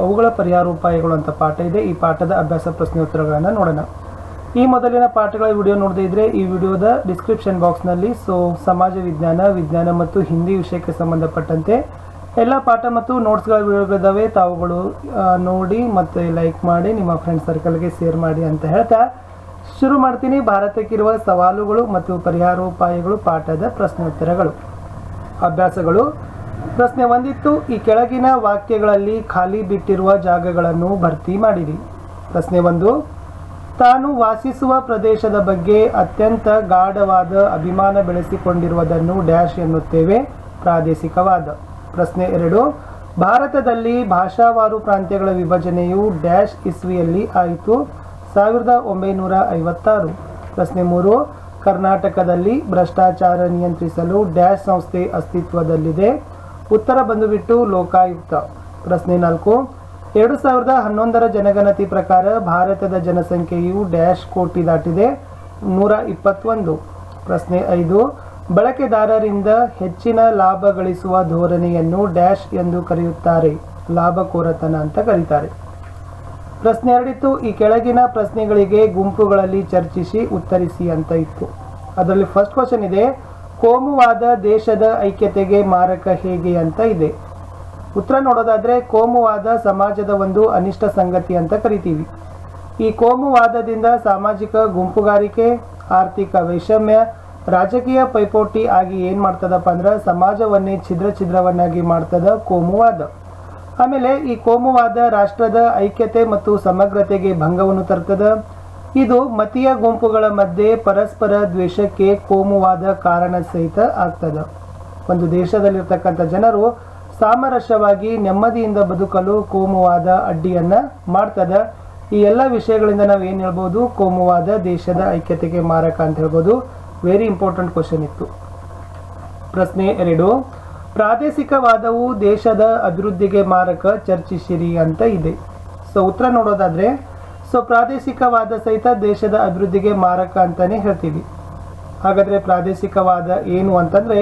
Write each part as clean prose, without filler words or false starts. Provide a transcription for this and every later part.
ಅವುಗಳ ಪರಿಹಾರೋಪಾಯಗಳು ಅಂತ ಪಾಠ ಇದೆ. ಈ ಪಾಠದ ಅಭ್ಯಾಸ ಪ್ರಶ್ನೆ ಉತ್ತರಗಳನ್ನು ನೋಡೋಣ. ಈ ಮೊದಲಿನ ಪಾಠಗಳ ವಿಡಿಯೋ ನೋಡದೇ ಇದ್ರೆ ಈ ವಿಡಿಯೋದ ಡಿಸ್ಕ್ರಿಪ್ಷನ್ ಬಾಕ್ಸ್ನಲ್ಲಿ ಸಮಾಜ ವಿಜ್ಞಾನ ಮತ್ತು ಹಿಂದಿ ವಿಷಯಕ್ಕೆ ಸಂಬಂಧಪಟ್ಟಂತೆ ಎಲ್ಲ ಪಾಠ ಮತ್ತು ನೋಟ್ಸ್ಗಳ ವಿಡಿಯೋಗಳಿದ್ದಾವೆ. ತಾವುಗಳು ನೋಡಿ ಮತ್ತು ಲೈಕ್ ಮಾಡಿ ನಿಮ್ಮ ಫ್ರೆಂಡ್ ಸರ್ಕಲ್ಗೆ ಶೇರ್ ಮಾಡಿ ಅಂತ ಹೇಳ್ತಾ ಶುರು ಮಾಡ್ತೀನಿ. ಭಾರತಕ್ಕಿರುವ ಸವಾಲುಗಳು ಮತ್ತು ಪರಿಹಾರೋಪಾಯಗಳು ಪಾಠದ ಪ್ರಶ್ನೆ ಉತ್ತರಗಳು. ಅಭ್ಯಾಸಗಳು. ಪ್ರಶ್ನೆ 1 ಈ ಕೆಳಗಿನ ವಾಕ್ಯಗಳಲ್ಲಿ ಖಾಲಿ ಬಿಟ್ಟಿರುವ ಜಾಗಗಳನ್ನು ಭರ್ತಿ ಮಾಡಿರಿ. ಪ್ರಶ್ನೆ 1 ತಾನು ವಾಸಿಸುವ ಪ್ರದೇಶದ ಬಗ್ಗೆ ಅತ್ಯಂತ ಗಾಢವಾದ ಅಭಿಮಾನ ಬೆಳೆಸಿಕೊಂಡಿರುವುದನ್ನು ಡ್ಯಾಶ್ ಎನ್ನುತ್ತೇವೆ, ಪ್ರಾದೇಶಿಕವಾದ. ಪ್ರಶ್ನೆ 2 ಭಾರತದಲ್ಲಿ ಭಾಷಾವಾರು ಪ್ರಾಂತ್ಯಗಳ ವಿಭಜನೆಯು ಡ್ಯಾಶ್ ಇಸ್ವಿಯಲ್ಲಿ ಆಯಿತು, 1956. ಪ್ರಶ್ನೆ 3 ಕರ್ನಾಟಕದಲ್ಲಿ ಭ್ರಷ್ಟಾಚಾರ ನಿಯಂತ್ರಿಸಲು ಡ್ಯಾಶ್ ಸಂಸ್ಥೆ ಅಸ್ತಿತ್ವದಲ್ಲಿದೆ, ಉತ್ತರ ಬಂದುಬಿಟ್ಟು ಲೋಕಾಯುಕ್ತ. ಪ್ರಶ್ನೆ 4 2011 ಜನಗಣತಿ ಪ್ರಕಾರ ಭಾರತದ ಜನಸಂಖ್ಯೆಯು ಡ್ಯಾಶ್ ಕೋಟಿ ದಾಟಿದೆ, 121. ಪ್ರಶ್ನೆ 5 ಬಳಕೆದಾರರಿಂದ ಹೆಚ್ಚಿನ ಲಾಭ ಗಳಿಸುವ ಧೋರಣೆಯನ್ನು ಡ್ಯಾಶ್ ಎಂದು ಕರೆಯುತ್ತಾರೆ, ಲಾಭಕೋರತನ ಅಂತ ಕರೀತಾರೆ. ಪ್ರಶ್ನೆ 2 ಈ ಕೆಳಗಿನ ಪ್ರಶ್ನೆಗಳಿಗೆ ಗುಂಪುಗಳಲ್ಲಿ ಚರ್ಚಿಸಿ ಉತ್ತರಿಸಿ ಅಂತ ಇತ್ತು. ಅದರಲ್ಲಿ ಫಸ್ಟ್ ಕ್ವಶನ್ ಇದೆ, ಕೋಮುವಾದ ದೇಶದ ಐಕ್ಯತೆಗೆ ಮಾರಕ ಹೇಗೆ ಅಂತ ಇದೆ. ಉತ್ತರ ನೋಡೋದಾದ್ರೆ ಕೋಮುವಾದ ಸಮಾಜದ ಒಂದು ಅನಿಷ್ಟ ಸಂಗತಿ ಅಂತ ಕರಿತೀವಿ. ಈ ಕೋಮುವಾದದಿಂದ ಸಾಮಾಜಿಕ ಗುಂಪುಗಾರಿಕೆ, ಆರ್ಥಿಕ ವೈಷಮ್ಯ, ರಾಜಕೀಯ ಪೈಪೋಟಿ ಆಗಿ ಏನ್ ಮಾಡ್ತದಪ್ಪ ಅಂದ್ರೆ ಸಮಾಜವನ್ನೇ ಛಿದ್ರವನ್ನಾಗಿ ಮಾಡ್ತದ ಕೋಮುವಾದ. ಆಮೇಲೆ ಈ ಕೋಮುವಾದ ರಾಷ್ಟ್ರದ ಐಕ್ಯತೆ ಮತ್ತು ಸಮಗ್ರತೆಗೆ ಭಂಗವನ್ನು ತರ್ತದ. ಇದು ಮತೀಯ ಗುಂಪುಗಳ ಮಧ್ಯೆ ಪರಸ್ಪರ ದ್ವೇಷಕ್ಕೆ ಕೋಮುವಾದ ಕಾರಣ ಸಹಿತ ಆಗ್ತದ. ಒಂದು ದೇಶದಲ್ಲಿರ್ತಕ್ಕಂಥ ಜನರು ಸಾಮರಸ್ಯವಾಗಿ ನೆಮ್ಮದಿಯಿಂದ ಬದುಕಲು ಕೋಮುವಾದ ಅಡ್ಡಿಯನ್ನ ಮಾಡ್ತದ. ಈ ಎಲ್ಲ ವಿಷಯಗಳಿಂದ ನಾವು ಏನು ಹೇಳ್ಬೋದು, ಕೋಮುವಾದ ದೇಶದ ಐಕ್ಯತೆಗೆ ಮಾರಕ ಅಂತ ಹೇಳ್ಬೋದು. ವೆರಿ ಇಂಪಾರ್ಟೆಂಟ್ ಕ್ವಶನ್ ಇತ್ತು. ಪ್ರಶ್ನೆ 2 ಪ್ರಾದೇಶಿಕವಾದವು ದೇಶದ ಅಭಿವೃದ್ಧಿಗೆ ಮಾರಕ, ಚರ್ಚಿಸಿರಿ ಅಂತ ಇದೆ. ಉತ್ತರ ನೋಡೋದಾದ್ರೆ ಪ್ರಾದೇಶಿಕವಾದ ಸಹಿತ ದೇಶದ ಅಭಿವೃದ್ಧಿಗೆ ಮಾರಕ ಅಂತಾನೆ ಹೇಳ್ತೀವಿ. ಹಾಗಾದ್ರೆ ಪ್ರಾದೇಶಿಕವಾದ ಏನು ಅಂತಂದ್ರೆ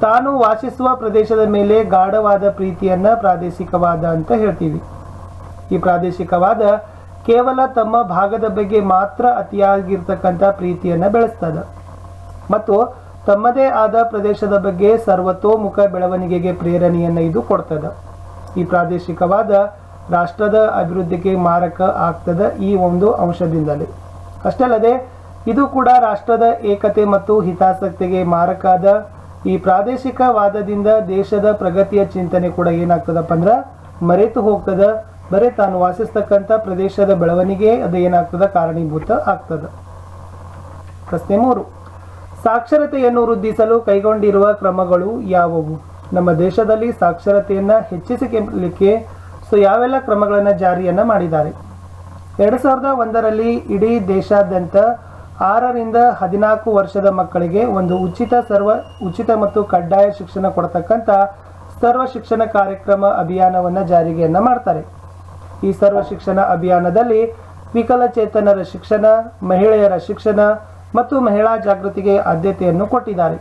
ತಾನು ವಾಸಿಸುವ ಪ್ರದೇಶದ ಮೇಲೆ ಗಾಢವಾದ ಪ್ರೀತಿಯನ್ನ ಪ್ರಾದೇಶಿಕವಾದ ಅಂತ ಹೇಳ್ತೀವಿ. ಈ ಪ್ರಾದೇಶಿಕವಾದ ಕೇವಲ ತಮ್ಮ ಭಾಗದ ಬಗ್ಗೆ ಮಾತ್ರ ಅತಿಯಾಗಿರ್ತಕ್ಕಂಥ ಪ್ರೀತಿಯನ್ನ ಬೆಳೆಸ್ತದ ಮತ್ತು ತಮ್ಮದೇ ಆದ ಪ್ರದೇಶದ ಬಗ್ಗೆ ಸರ್ವತೋಮುಖ ಬೆಳವಣಿಗೆಗೆ ಪ್ರೇರಣೆಯನ್ನು ಇದು ಕೊಡ್ತದ. ಈ ಪ್ರಾದೇಶಿಕವಾದ ರಾಷ್ಟ್ರದ ಅಭಿವೃದ್ಧಿಗೆ ಮಾರಕ ಆಗ್ತದ ಈ ಒಂದು ಅಂಶದಿಂದಲೇ. ಅಷ್ಟೇ ಅಲ್ಲದೆ ಇದು ಕೂಡ ರಾಷ್ಟ್ರದ ಏಕತೆ ಮತ್ತು ಹಿತಾಸಕ್ತಿಗೆ ಮಾರಕ ಆದ. ಈ ಪ್ರಾದೇಶಿಕವಾದದಿಂದ ದೇಶದ ಪ್ರಗತಿಯ ಚಿಂತನೆ ಕೂಡ ಏನಾಗ್ತದಪ್ಪ ಅಂದ್ರೆ ಮರೆತು ಹೋಗ್ತದ. ಬರೀ ತಾನು ವಾಸಿಸ್ತಕ್ಕಂಥ ಪ್ರದೇಶದ ಬೆಳವಣಿಗೆ ಅದು ಏನಾಗ್ತದ ಕಾರಣೀಭೂತ ಆಗ್ತದ. ಪ್ರಶ್ನೆ 3 ಸಾಕ್ಷರತೆಯನ್ನು ವೃದ್ಧಿಸಲು ಕೈಗೊಂಡಿರುವ ಕ್ರಮಗಳು ಯಾವುವು. ನಮ್ಮ ದೇಶದಲ್ಲಿ ಸಾಕ್ಷರತೆಯನ್ನ ಹೆಚ್ಚಿಸಲಿಕ್ಕೆ ಯಾವೆಲ್ಲ ಕ್ರಮಗಳನ್ನು ಜಾರಿಯನ್ನ ಮಾಡಿದ್ದಾರೆ. 2001ರಲ್ಲಿ ಇಡೀ ದೇಶಾದ್ಯಂತ 6 ರಿಂದ 14 ವರ್ಷದ ಮಕ್ಕಳಿಗೆ ಒಂದು ಉಚಿತ ಮತ್ತು ಕಡ್ಡಾಯ ಶಿಕ್ಷಣ ಕೊಡತಕ್ಕಂಥ ಸರ್ವ ಶಿಕ್ಷಣ ಕಾರ್ಯಕ್ರಮ ಅಭಿಯಾನವನ್ನು ಜಾರಿಗೆಯನ್ನ ಮಾಡ್ತಾರೆ. ಈ ಸರ್ವ ಶಿಕ್ಷಣ ಅಭಿಯಾನದಲ್ಲಿ ವಿಕಲಚೇತನರ ಶಿಕ್ಷಣ, ಮಹಿಳೆಯರ ಶಿಕ್ಷಣ ಮತ್ತು ಮಹಿಳಾ ಜಾಗೃತಿಗೆ ಆದ್ಯತೆಯನ್ನು ಕೊಟ್ಟಿದ್ದಾರೆ.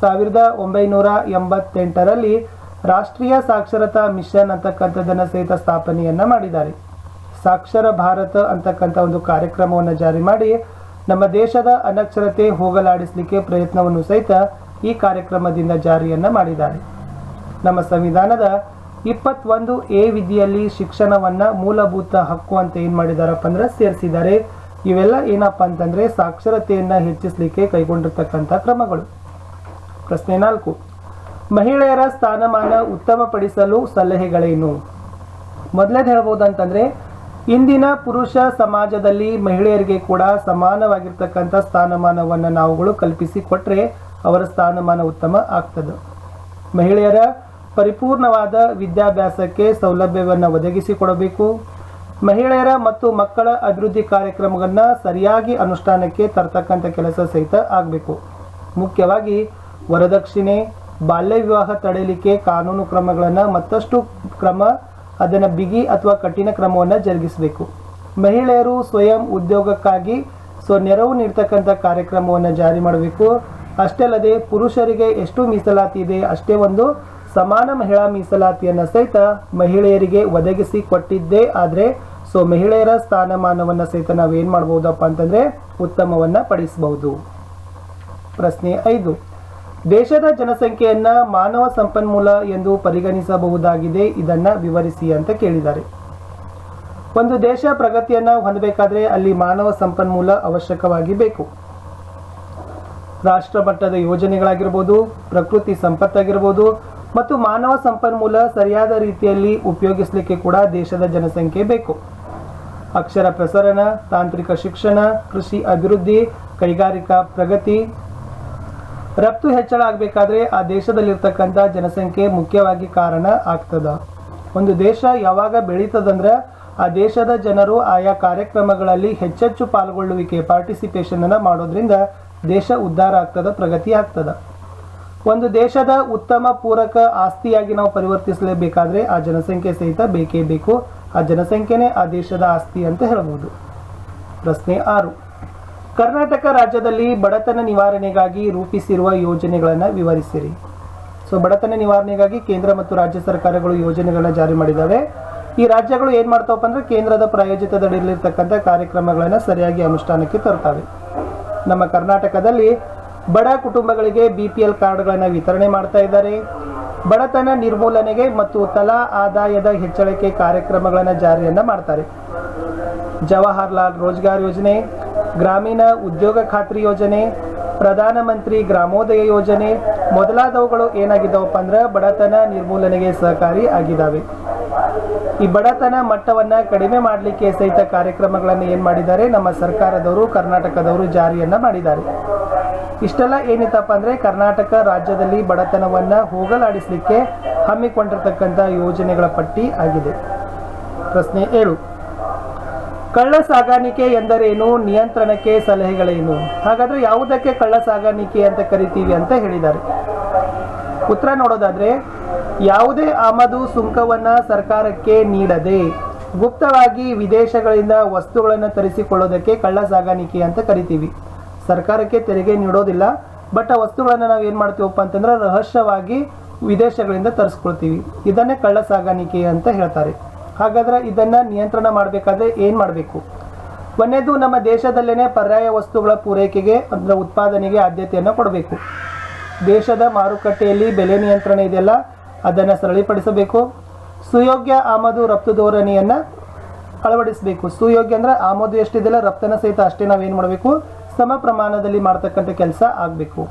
1988ರಲ್ಲಿ ರಾಷ್ಟ್ರೀಯ ಸಾಕ್ಷರತಾ ಮಿಷನ್ ಅಂತಕ್ಕಂಥದ್ದನ್ನು ಸಹಿತ ಸ್ಥಾಪನೆಯನ್ನ ಮಾಡಿದ್ದಾರೆ. ಸಾಕ್ಷರ ಭಾರತ ಅಂತಕ್ಕಂಥ ಒಂದು ಕಾರ್ಯಕ್ರಮವನ್ನು ಜಾರಿ ಮಾಡಿ ನಮ್ಮ ದೇಶದ ಅನಕ್ಷರತೆ ಹೋಗಲಾಡಿಸಲಿಕ್ಕೆ ಪ್ರಯತ್ನವನ್ನು ಸಹಿತ ಈ ಕಾರ್ಯಕ್ರಮದಿಂದ ಜಾರಿಯನ್ನ ಮಾಡಿದ್ದಾರೆ. ನಮ್ಮ ಸಂವಿಧಾನದ 21A ವಿಧಿಯಲ್ಲಿ ಶಿಕ್ಷಣವನ್ನ ಮೂಲಭೂತ ಹಕ್ಕು ಅಂತ ಏನ್ ಮಾಡಿದಾರಪ್ಪ ಅಂದ್ರೆ ಸೇರಿಸಿದ್ದಾರೆ. ಇವೆಲ್ಲ ಏನಪ್ಪ ಅಂತಂದ್ರೆ ಸಾಕ್ಷರತೆಯನ್ನ ಹೆಚ್ಚಿಸಲಿಕ್ಕೆ ಕೈಗೊಂಡಿರ್ತಕ್ಕಂಥ ಕ್ರಮಗಳು. ಪ್ರಶ್ನೆ 4 ಮಹಿಳೆಯರ ಸ್ಥಾನಮಾನ ಉತ್ತಮಪಡಿಸಲು ಸಲಹೆಗಳೇನು. ಮೊದಲೇದು ಹೇಳ್ಬೋದಂತಂದ್ರೆ ಇಂದಿನ ಪುರುಷ ಸಮಾಜದಲ್ಲಿ ಮಹಿಳೆಯರಿಗೆ ಕೂಡ ಸಮಾನವಾಗಿರ್ತಕ್ಕಂಥ ಸ್ಥಾನಮಾನವನ್ನು ನಾವುಗಳು ಕಲ್ಪಿಸಿ ಕೊಟ್ರೆ ಅವರ ಸ್ಥಾನಮಾನ ಉತ್ತಮ ಆಗ್ತದೆ. ಮಹಿಳೆಯರ ಪರಿಪೂರ್ಣವಾದ ವಿದ್ಯಾಭ್ಯಾಸಕ್ಕೆ ಸೌಲಭ್ಯವನ್ನು ಒದಗಿಸಿಕೊಡಬೇಕು. ಮಹಿಳೆಯರ ಮತ್ತು ಮಕ್ಕಳ ಅಭಿವೃದ್ಧಿ ಕಾರ್ಯಕ್ರಮಗಳನ್ನು ಸರಿಯಾಗಿ ಅನುಷ್ಠಾನಕ್ಕೆ ತರ್ತಕ್ಕಂಥ ಕೆಲಸ ಸಹಿತ ಆಗಬೇಕು. ಮುಖ್ಯವಾಗಿ ವರದಕ್ಷಿಣೆ, ಬಾಲ್ಯ ವಿವಾಹ ತಡೆಯಲಿಕ್ಕೆ ಕಾನೂನು ಕ್ರಮಗಳನ್ನು ಮತ್ತಷ್ಟು ಅದನ್ನು ಬಿಗಿ ಅಥವಾ ಕಠಿಣ ಕ್ರಮವನ್ನು ಜರುಗಿಸಬೇಕು. ಮಹಿಳೆಯರು ಸ್ವಯಂ ಉದ್ಯೋಗಕ್ಕಾಗಿ ನೆರವು ನೀಡ್ತಕ್ಕಂಥ ಕಾರ್ಯಕ್ರಮವನ್ನು ಜಾರಿ ಮಾಡಬೇಕು. ಅಷ್ಟೇ ಅಲ್ಲದೆ ಪುರುಷರಿಗೆ ಎಷ್ಟು ಮೀಸಲಾತಿ ಇದೆ ಅಷ್ಟೇ ಒಂದು ಸಮಾನ ಮಹಿಳಾ ಮೀಸಲಾತಿಯನ್ನು ಸಹಿತ ಮಹಿಳೆಯರಿಗೆ ಒದಗಿಸಿ ಕೊಟ್ಟಿದ್ದೇ ಆದರೆ ಸೊ ಮಹಿಳೆಯರ ಸ್ಥಾನಮಾನವನ್ನು ಸಹಿತ ನಾವೇನು ಮಾಡ್ಬೋದಪ್ಪ ಅಂತಂದರೆ ಉತ್ತಮವನ್ನು ಪಡಿಸಬಹುದು. ಪ್ರಶ್ನೆ 5. ದೇಶದ ಜನಸಂಖ್ಯೆಯನ್ನ ಮಾನವ ಸಂಪನ್ಮೂಲ ಎಂದು ಪರಿಗಣಿಸಬಹುದಾಗಿದೆ, ಇದನ್ನ ವಿವರಿಸಿ ಅಂತ ಕೇಳಿದ್ದಾರೆ. ಒಂದು ದೇಶ ಪ್ರಗತಿಯನ್ನ ಹೊಂದಬೇಕಾದ್ರೆ ಅಲ್ಲಿ ಮಾನವ ಸಂಪನ್ಮೂಲ ಅವಶ್ಯಕವಾಗಿ ಬೇಕು. ರಾಷ್ಟ್ರ ಮಟ್ಟದ ಯೋಜನೆಗಳಾಗಿರ್ಬೋದು, ಪ್ರಕೃತಿ ಸಂಪತ್ತಾಗಿರ್ಬೋದು ಮತ್ತು ಮಾನವ ಸಂಪನ್ಮೂಲ ಸರಿಯಾದ ರೀತಿಯಲ್ಲಿ ಉಪಯೋಗಿಸಲಿಕ್ಕೆ ಕೂಡ ದೇಶದ ಜನಸಂಖ್ಯೆ ಬೇಕು. ಅಕ್ಷರ ಪ್ರಸರಣ, ತಾಂತ್ರಿಕ ಶಿಕ್ಷಣ, ಕೃಷಿ ಅಭಿವೃದ್ಧಿ, ಕೈಗಾರಿಕಾ ಪ್ರಗತಿ, ರಫ್ತು ಹೆಚ್ಚಳ ಆಗಬೇಕಾದ್ರೆ ಆ ದೇಶದಲ್ಲಿರ್ತಕ್ಕಂಥ ಜನಸಂಖ್ಯೆ ಮುಖ್ಯವಾಗಿ ಕಾರಣ ಆಗ್ತದ. ಒಂದು ದೇಶ ಯಾವಾಗ ಬೆಳೀತದಂದ್ರೆ ಆ ದೇಶದ ಜನರು ಆಯಾ ಕಾರ್ಯಕ್ರಮಗಳಲ್ಲಿ ಹೆಚ್ಚೆಚ್ಚು ಪಾಲ್ಗೊಳ್ಳುವಿಕೆ ಪಾರ್ಟಿಸಿಪೇಷನ್ ಅನ್ನು ಮಾಡೋದ್ರಿಂದ ದೇಶ ಉದ್ಧಾರ ಆಗ್ತದ, ಪ್ರಗತಿ ಆಗ್ತದ. ಒಂದು ದೇಶದ ಉತ್ತಮ ಪೂರಕ ಆಸ್ತಿಯಾಗಿ ನಾವು ಪರಿವರ್ತಿಸಲೇಬೇಕಾದ್ರೆ ಆ ಜನಸಂಖ್ಯೆ ಸಹಿತ ಬೇಕೇ ಬೇಕು. ಆ ಜನಸಂಖ್ಯೆನೇ ಆ ದೇಶದ ಆಸ್ತಿ ಅಂತ ಹೇಳ್ಬೋದು. ಪ್ರಶ್ನೆ 6. ಕರ್ನಾಟಕ ರಾಜ್ಯದಲ್ಲಿ ಬಡತನ ನಿವಾರಣೆಗಾಗಿ ರೂಪಿಸಿರುವ ಯೋಜನೆಗಳನ್ನು ವಿವರಿಸಿರಿ. ಸೊ ಬಡತನ ನಿವಾರಣೆಗಾಗಿ ಕೇಂದ್ರ ಮತ್ತು ರಾಜ್ಯ ಸರ್ಕಾರಗಳು ಯೋಜನೆಗಳನ್ನ ಜಾರಿ ಮಾಡಿದ್ದಾವೆ. ಈ ರಾಜ್ಯಗಳು ಏನು ಮಾಡ್ತಾವಪ್ಪ ಅಂದ್ರೆ ಕೇಂದ್ರದ ಪ್ರಾಯೋಜಿತದಡಿಯಲ್ಲಿರ್ತಕ್ಕಂಥ ಕಾರ್ಯಕ್ರಮಗಳನ್ನು ಸರಿಯಾಗಿ ಅನುಷ್ಠಾನಕ್ಕೆ ತರ್ತವೆ. ನಮ್ಮ ಕರ್ನಾಟಕದಲ್ಲಿ ಬಡ ಕುಟುಂಬಗಳಿಗೆ BPL ಕಾರ್ಡ್ಗಳನ್ನು ವಿತರಣೆ ಮಾಡ್ತಾ ಇದ್ದಾರೆ. ಬಡತನ ನಿರ್ಮೂಲನೆಗೆ ಮತ್ತು ತಲಾ ಆದಾಯದ ಹೆಚ್ಚಳಕ್ಕೆ ಕಾರ್ಯಕ್ರಮಗಳನ್ನು ಜಾರಿಯನ್ನ ಮಾಡ್ತಾರೆ. ಜವಾಹರ್ಲಾಲ್ ರೋಜ್ಗಾರ್ ಯೋಜನೆ, ಗ್ರಾಮೀಣ ಉದ್ಯೋಗ ಖಾತ್ರಿ ಯೋಜನೆ, ಪ್ರಧಾನಮಂತ್ರಿ ಗ್ರಾಮೋದಯ ಯೋಜನೆ ಮೊದಲಾದವುಗಳು ಏನಾಗಿದ್ದಾವಪ್ಪ ಅಂದ್ರೆ ಬಡತನ ನಿರ್ಮೂಲನೆಗೆ ಸಹಕಾರಿ ಆಗಿದ್ದಾವೆ. ಈ ಬಡತನ ಮಟ್ಟವನ್ನ ಕಡಿಮೆ ಮಾಡಲಿಕ್ಕೆ ಸಹಿತ ಕಾರ್ಯಕ್ರಮಗಳನ್ನು ಏನು ಮಾಡಿದ್ದಾರೆ ನಮ್ಮ ಸರ್ಕಾರದವರು, ಕರ್ನಾಟಕದವರು ಜಾರಿಯನ್ನ ಮಾಡಿದ್ದಾರೆ. ಇಷ್ಟೆಲ್ಲ ಏನಿತ್ತಪ್ಪ ಅಂದ್ರೆ ಕರ್ನಾಟಕ ರಾಜ್ಯದಲ್ಲಿ ಬಡತನವನ್ನ ಹೋಗಲಾಡಿಸಲಿಕ್ಕೆ ಹಮ್ಮಿಕೊಂಡಿರ್ತಕ್ಕಂಥ ಯೋಜನೆಗಳ ಪಟ್ಟಿ ಆಗಿದೆ. ಪ್ರಶ್ನೆ 7. ಕಳ್ಳ ಸಾಗಾಣಿಕೆ ಎಂದರೇನು? ನಿಯಂತ್ರಣಕ್ಕೆ ಸಲಹೆಗಳೇನು? ಹಾಗಾದ್ರೆ ಯಾವುದಕ್ಕೆ ಕಳ್ಳ ಸಾಗಾಣಿಕೆ ಅಂತ ಕರಿತೀವಿ ಅಂತ ಹೇಳಿದ್ದಾರೆ. ಉತ್ತರ ನೋಡೋದಾದ್ರೆ ಯಾವುದೇ ಆಮದು ಸುಂಕವನ್ನ ಸರ್ಕಾರಕ್ಕೆ ನೀಡದೆ ಗುಪ್ತವಾಗಿ ವಿದೇಶಗಳಿಂದ ವಸ್ತುಗಳನ್ನು ತರಿಸಿಕೊಳ್ಳೋದಕ್ಕೆ ಕಳ್ಳ ಸಾಗಾಣಿಕೆ ಅಂತ ಕರಿತೀವಿ. ಸರ್ಕಾರಕ್ಕೆ ತೆರಿಗೆ ನೀಡೋದಿಲ್ಲ, ಬಟ್ ಆ ವಸ್ತುಗಳನ್ನು ನಾವು ಏನು ಮಾಡ್ತೀವಪ್ಪ ಅಂತಂದ್ರೆ ರಹಸ್ಯವಾಗಿ ವಿದೇಶಗಳಿಂದ ತರಿಸ್ಕೊಳ್ತೀವಿ. ಇದನ್ನೇ ಕಳ್ಳ ಸಾಗಾಣಿಕೆ ಅಂತ ಹೇಳ್ತಾರೆ. ಹಾಗಾದ್ರೆ ಇದನ್ನ ನಿಯಂತ್ರಣ ಮಾಡಬೇಕಾದ್ರೆ ಏನು ಮಾಡಬೇಕು? ಒಂದನೇದು ನಮ್ಮ ದೇಶದಲ್ಲೇನೆ ಪರ್ಯಾಯ ವಸ್ತುಗಳ ಪೂರೈಕೆಗೆ ಅಂದ್ರೆ ಉತ್ಪಾದನೆಗೆ ಆದ್ಯತೆಯನ್ನು ಕೊಡಬೇಕು. ದೇಶದ ಮಾರುಕಟ್ಟೆಯಲ್ಲಿ ಬೆಲೆ ನಿಯಂತ್ರಣ ಇದೆಯಲ್ಲ ಅದನ್ನು ಸರಳೀಪಡಿಸಬೇಕು. ಸುಯೋಗ್ಯ ಆಮದು ರಫ್ತು ಧೋರಣೆಯನ್ನು ಅಳವಡಿಸಬೇಕು. ಸುಯೋಗ್ಯ ಅಂದ್ರೆ ಆಮದು ಎಷ್ಟಿದೆಯಲ್ಲ ರಫ್ತನ ಸಹಿತ ಅಷ್ಟೇ ನಾವೇನು ಮಾಡಬೇಕು, ಸಮ ಪ್ರಮಾಣದಲ್ಲಿ ಮಾಡ್ತಕ್ಕಂಥ ಕೆಲಸ ಆಗಬೇಕು.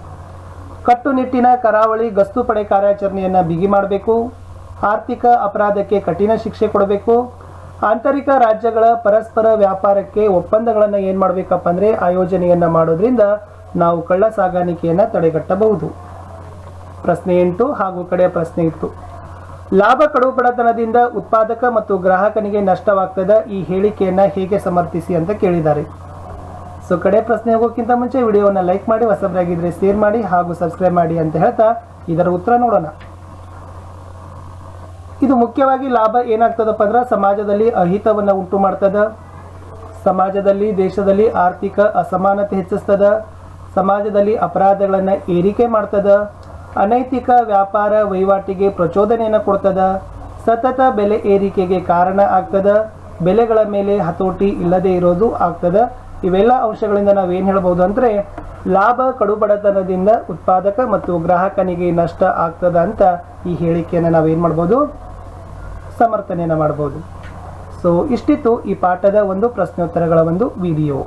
ಕಟ್ಟುನಿಟ್ಟಿನ ಕರಾವಳಿ ಗಸ್ತು ಪಡೆ ಕಾರ್ಯಾಚರಣೆಯನ್ನು ಬಿಗಿ ಮಾಡಬೇಕು. ಆರ್ಥಿಕ ಅಪರಾಧಕ್ಕೆ ಕಠಿಣ ಶಿಕ್ಷೆ ಕೊಡಬೇಕು. ಆಂತರಿಕ ರಾಜ್ಯಗಳ ಪರಸ್ಪರ ವ್ಯಾಪಾರಕ್ಕೆ ಒಪ್ಪಂದಗಳನ್ನು ಏನು ಮಾಡಬೇಕಪ್ಪ ಅಂದರೆ ಆಯೋಜನೆಯನ್ನು ಮಾಡೋದ್ರಿಂದ ನಾವು ಕಳ್ಳ ಸಾಗಾಣಿಕೆಯನ್ನು ತಡೆಗಟ್ಟಬಹುದು. ಪ್ರಶ್ನೆ 8 ಹಾಗೂ ಕಡೆಯ ಪ್ರಶ್ನೆ ಇತ್ತು. ಲಾಭ ಕಡುವು ಬಡತನದಿಂದ ಉತ್ಪಾದಕ ಮತ್ತು ಗ್ರಾಹಕನಿಗೆ ನಷ್ಟವಾಗ್ತದ, ಈ ಹೇಳಿಕೆಯನ್ನು ಹೇಗೆ ಸಮರ್ಥಿಸಿ ಅಂತ ಕೇಳಿದ್ದಾರೆ. ಸೊ ಕಡೆ ಪ್ರಶ್ನೆ ಹೋಗೋಕ್ಕಿಂತ ಮುಂಚೆ ವಿಡಿಯೋವನ್ನು ಲೈಕ್ ಮಾಡಿ, ಹೊಸಬರಾಗಿದ್ದರೆ ಶೇರ್ ಮಾಡಿ ಹಾಗೂ ಸಬ್ಸ್ಕ್ರೈಬ್ ಮಾಡಿ ಅಂತ ಹೇಳ್ತಾ ಇದರ ಉತ್ತರ ನೋಡೋಣ. ಇದು ಮುಖ್ಯವಾಗಿ ಲಾಭ ಏನಾಗ್ತದಪ್ಪ ಅಂದ್ರೆ ಸಮಾಜದಲ್ಲಿ ಅಹಿತವನ್ನು ಉಂಟು ಮಾಡ್ತದ, ಸಮಾಜದಲ್ಲಿ ದೇಶದಲ್ಲಿ ಆರ್ಥಿಕ ಅಸಮಾನತೆ ಹೆಚ್ಚಿಸ್ತದ, ಸಮಾಜದಲ್ಲಿ ಅಪರಾಧಗಳನ್ನು ಏರಿಕೆ ಮಾಡ್ತದ, ಅನೈತಿಕ ವ್ಯಾಪಾರ ವಹಿವಾಟಿಗೆ ಪ್ರಚೋದನೆಯನ್ನು ಕೊಡ್ತದ, ಸತತ ಬೆಲೆ ಏರಿಕೆಗೆ ಕಾರಣ ಆಗ್ತದ, ಬೆಲೆಗಳ ಮೇಲೆ ಹತೋಟಿ ಇಲ್ಲದೆ ಇರೋದು ಆಗ್ತದ. ಇವೆಲ್ಲ ಅಂಶಗಳಿಂದ ನಾವೇನು ಹೇಳ್ಬೋದು ಅಂದರೆ ಲಾಭ ಕಡುಬಡತನದಿಂದ ಉತ್ಪಾದಕ ಮತ್ತು ಗ್ರಾಹಕನಿಗೆ ನಷ್ಟ ಆಗ್ತದ ಅಂತ ಈ ಹೇಳಿಕೆಯನ್ನು ನಾವೇನು ಮಾಡ್ಬೋದು, ಸಮರ್ಥನೆಯನ್ನು ಮಾಡ್ಬೋದು. ಸೊ ಇಷ್ಟಿತ್ತು ಈ ಪಾಠದ ಒಂದು ಪ್ರಶ್ನೋತ್ತರಗಳ ಒಂದು ವಿಡಿಯೋ.